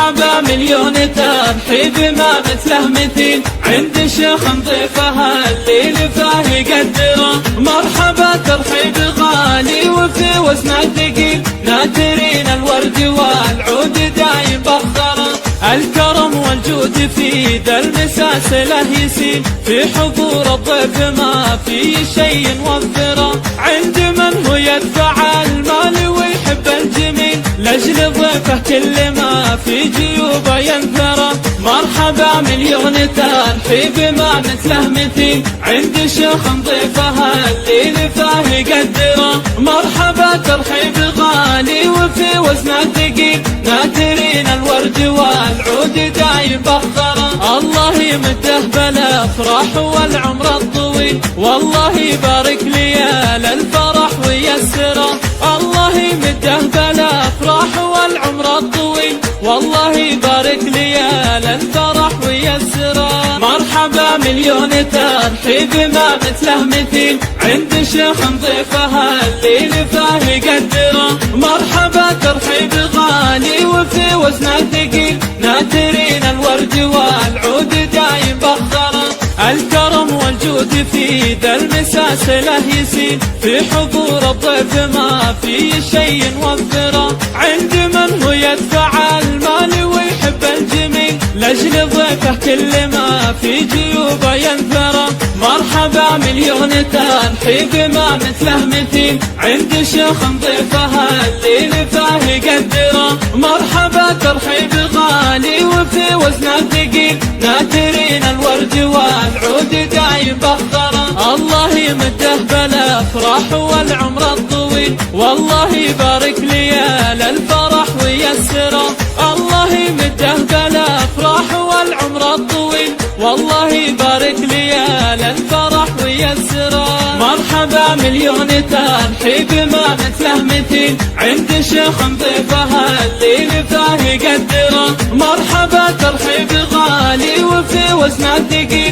مرحبا مليون ترحيب ما مثله مثيل عند شيخ نضيفها اللي لفاه يقدره. مرحبا ترحيب غالي وفي وزنه ثقيل ناثرين الورد والعود دايم بخره. الكرم والجود في ذا المساسله يسيل في حضور الضيف ما في شيء وفره. عند من هو يدفع المال ويحب الجميل لاجل ضيفه كل ما في جيوبه ينثره. مرحبا مليون ترحيب ما مثله مثيل عند شيخ نضيفها اللي لفاه يقدره. مرحبا ترحيب غالي وفي وزنه ثقيل ناثرين الورد والعود دايم بخره. الله يمده بالافراح والعمر الطويل والله يبارك ليال الفرح ويسره. الله يمده بالافراح والعمر الطويل والله يبارك ليال الفرح ويسره. مرحبا مليون ترحيب ما مثله مثيل عند شيخ نضيفها اللي لفاه يقدره. مرحبا ترحيب غالي وفي وزنه ثقيل ناثرين الورد والعود دايم بخره. الكرم والجود في ذا المساسله يسيل في حضور الضيف ما في شيء وفره. عند من هو يدفع المال ويحب الجميل لاجل ضيفه كل ما في جيوبه ينثره. مرحبا مليون ترحيب ما مثله مثيل عند شيخ نضيفها اللي لفاه يقدره. مرحبا ترحيب غالي وفي وزنه ثقيل ناثرين الورد والعود دايم بخره. الله يمده بالافراح والعمر الطويل والله يبارك ليال الفرح ويسره. الله يمده بالافراح والعمر الطويل والله يبارك ليال الفرح ويسره. مرحبا مليون ترحيب ما مثله مثيل عند شيخ نضيفها اللي لفاه يقدره. مرحبا ترحيب غالي وفي وزنه ثقيل